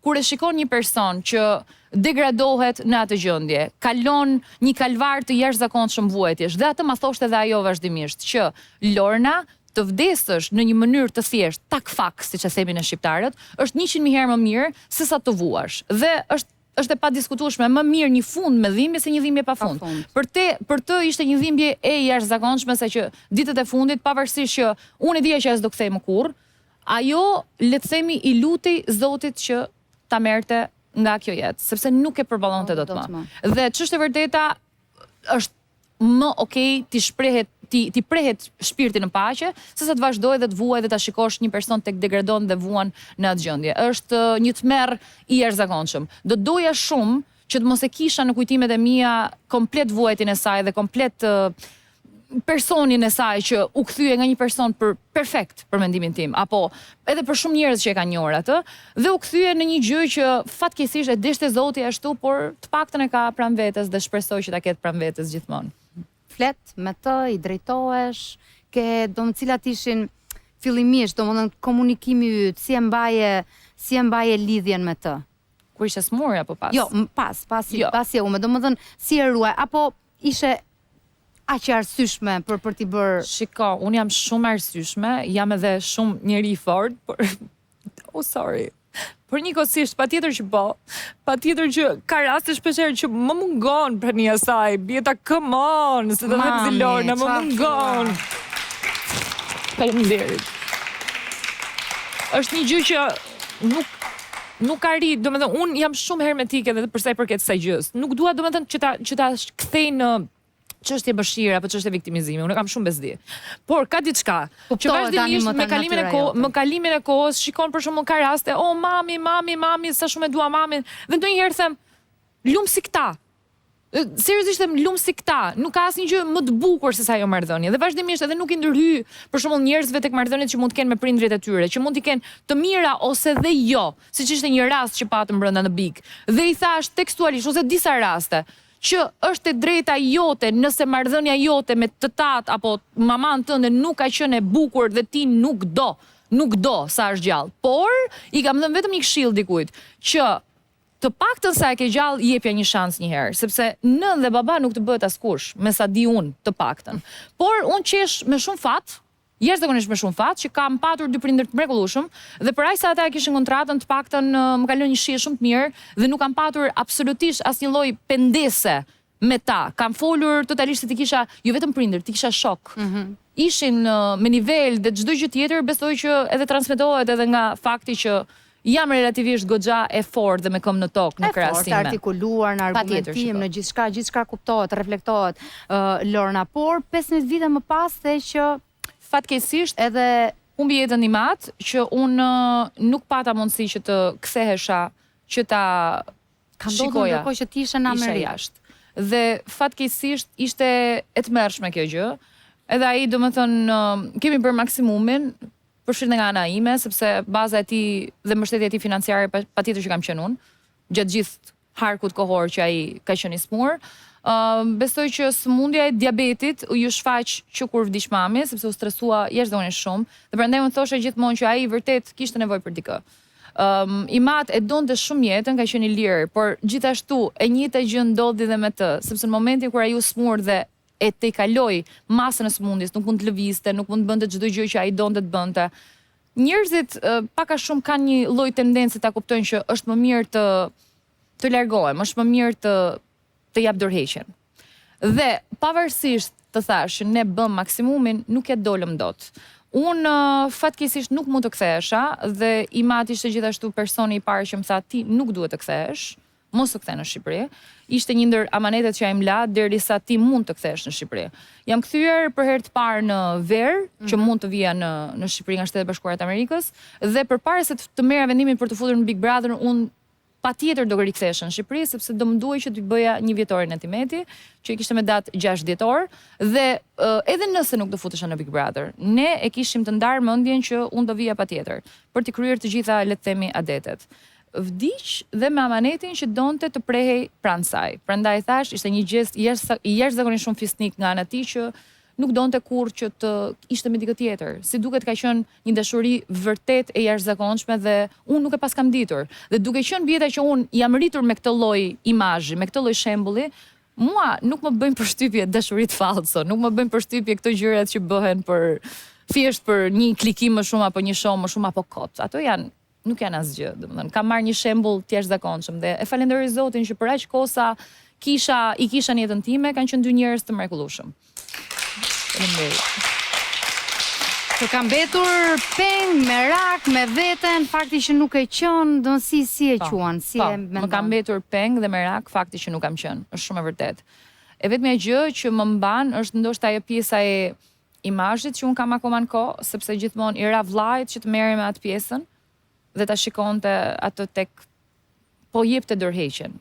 kur e shikon një person që degradohet në atë gjendje, kalon një kalvar të jashtëzakonshëm vuajtjesh, dhe atë ma thoshte edhe ajo vazhdimisht, që Lorna të vdesësh në një mënyrë të thjesht, tak fak, siç e themin në shqiptarët, është 100.000 herë më mirë se sa të vuash. Dhe është e padiskutueshme, më mirë një fund me dhimbje se një dhimbje pa fund. Për të ishte një dhimbje e jashtëzakonshme, sa që ditët e fundit, pavarësisht që unë e dija që as do kthej më kurrë, ajo, le të themi, i lutej Zotit që ta merrte nga kjo jetë, sepse nuk e përballonte dot më. Dhe ç'është e vërteta është më okay ti prehet shpirti në paqe, sesa të vazhdoj dhe të vuaj dhe ta shikosh një person tek degradon dhe vuan në atë gjendje. Është një tmerr i jashtëzakonshëm. Do doja shumë që të mos e kisha në kujtimet e mia komplet vuajtin e saj dhe komplet personin e saj që u kthye nga një person perfekt për mendimin tim, apo edhe për shumë njerëz që e kanë njohur atë, dhe u kthye në një gjë që fatkeqësisht e dishte Zoti ashtu, por të paktën e ka pranë vetes dhe shpresoj që ta ketë pranë vetes gjithmonë. Flet me të, i drejtohesh, cilat ishin fillimisht, domethënë komunikimi yt, si e mbaje lidhjen me të? Kur ishe smur apo pas? Jo, pasi e ume, domethënë si e ruaj, apo ishe aq e arsyeshme për t'i bërë? Shiko, unë jam shumë arsyeshme, jam edhe shumë njeri i fortë, por sorry. Por njëkohësisht, patjetër që po, patjetër që ka raste shpeshherë që më mungon prania saj, bjeta come on, se të them si Lorna, më mungon. Faleminderit. Është një gjë që nuk arrit, domethënë unë jam shumë hermetike edhe për sa i përket kësaj gjës. Nuk dua domethënë që ta kthej në çështje bëshire apo çështje viktimizimi, unë kam shumë bezdi. Por ka diçka që vazhdimisht me kalimin e kohës shikon për shembull ka raste, mami, sa shumë e dua mamin, dhe ndonjëherë them, lum si këta. Seriozisht them, lum si këta. Nuk ka asnjë gjë më të bukur se sa ajo marrëdhënie. Dhe vazhdimisht edhe nuk i ndërhyj për shembull njerëzve tek marrëdhëniet që mund të kenë me prindrit e tyre, që mund të kenë të mira ose dhe jo, siç ishte një rast që patëm brenda në Big. Dhe i thash tekstualisht ose disa raste që është e drejta jote nëse marrëdhënia jote me të tat apo maman tënde nuk ka qenë e bukur dhe ti nuk do sa është gjallë. Por i kam dhënë vetëm një këshill dikujt që të paktën sa e ke gjallë jepja një shans një herë, sepse nën dhe baba nuk të bëhet askush, me sa di unë të paktën. Por unë qesh me shumë fat, jashtëzakonisht me shumë fat, që kam patur dy prindër të mrekullueshëm dhe për aq sa ata kishin kontratën, të paktën më ka lënë një shije shumë të mirë dhe nuk kam patur absolutisht asnjë lloj pendese me ta. Kam folur totalisht se ti kisha jo vetëm prindër, ti kisha shok. Ishin me nivel dhe çdo gjë tjetër, besoj që edhe transmetohet edhe nga fakti që jam relativisht goxha e fortë dhe me këmbë në tokë në krahasim. Të artikuluar në argumentim, në gjithçka kuptohet, reflektohet, Lorna, por 15 vite më pas the që fatkeqësisht edhe humbi jetën nimat që unë nuk pata mundësi që të kthehesha që ta shikoja. Ndërkohë që ti ishe në Amerikë. Dhe fatkeqësisht ishte e tmerrshme kjo gjë. Edhe ai domethënë kemi bërë maksimumin përfshirë nga ana ime, sepse baza e tij dhe mbështetja e tij financiare patjetër që kam qenë unë, gjatë gjithë harkut kohor që ai ka qenë i smur. Besoj që sëmundja e diabetit ju shfaq që kur vdiq mami, sepse u stresua jashtëzakonisht shumë, dhe prandaj unë thoshe gjithmonë që ai vërtet kishte nevojë për dikë. Imat e donte shumë jetën, ka qenë i lirë, por gjithashtu e njëjta gjë ndodhi dhe me të, sepse në momentin kur ai u smur dhe e tejkaloi masën e sëmundjes, nuk mund të lëvizte, nuk mund të bënte çdo gjë që ai donte të bënte. Njerëzit pak a shumë kanë një lloj tendence ta kuptojnë që është më mirë të largohem, është më mirë të jap dorëheqjen. Dhe pavarësisht të thash që ne bëm maksimumin, nuk e dolëm dot. Unë fatkeqësisht nuk mund të kthehesha dhe Imati ishte gjithashtu personi i parë që më tha ti nuk duhet të kthehesh, mos u kthe në Shqipëri. Ishte një ndër amanetet që ai më la derisa ti mund të kthehesh në Shqipëri. Jam kthyer për herë të parë në ver, që mund të vija në Shqipëri nga Shtetet e Bashkuara të Amerikës, dhe përpara se të merra vendimin për të futur në Big Brother, unë patjetër do rikthehesha në Shqipëri, sepse do më duhej që të bëja një vjetorin e Timeti, që i kishte me datë 6 dhjetor, dhe edhe nëse nuk do futesha në Big Brother, ne e kishim të ndarë mendjen që unë do vija patjetër, për të kryer të gjitha, le të themi, adetet. Vdiq dhe me amanetin që donte të prehej pranë saj. Prandaj thash, ishte një gjest i jashtëzakonisht shumë fisnik nga ana tij që nuk donte kurrë që të ishte me dikë tjetër. Si duket ka qenë një dashuri vërtet e jashtëzakonshme dhe unë nuk e pas kam ditur. Dhe duke qenë bjeta që unë jam rritur me këtë lloj imazhi, me këtë lloj shembulli, mua nuk më bëjnë përshtypje dashurit falso, nuk më bëjnë përshtypje këto gjërat që bëhen thjesht për një klikim më shumë apo një show më shumë apo kot. Ato nuk janë asgjë, domethënë kam marrë një shembull të jashtëzakonshëm dhe e falenderoj Zotin që për aq kosa i kisha në jetën time, kanë qenë 2 njerëz të mrekullueshëm. Faleminderit. Të kam betur peng, merak, me veten, fakti që nuk e qenë, do si e quan, si e mendon? Më kam betur peng dhe merak, fakti që nuk kam qenë, është shumë e vërtet. E vetmja gjë që më mban është ndoshta ajo pjesa e imazhit që unë kam akoma në kohë, sepse gjithmonë i ra vllajt që të merrem me atë pjesën dhe ta shikonte atë tek po jepte dorëheqjen.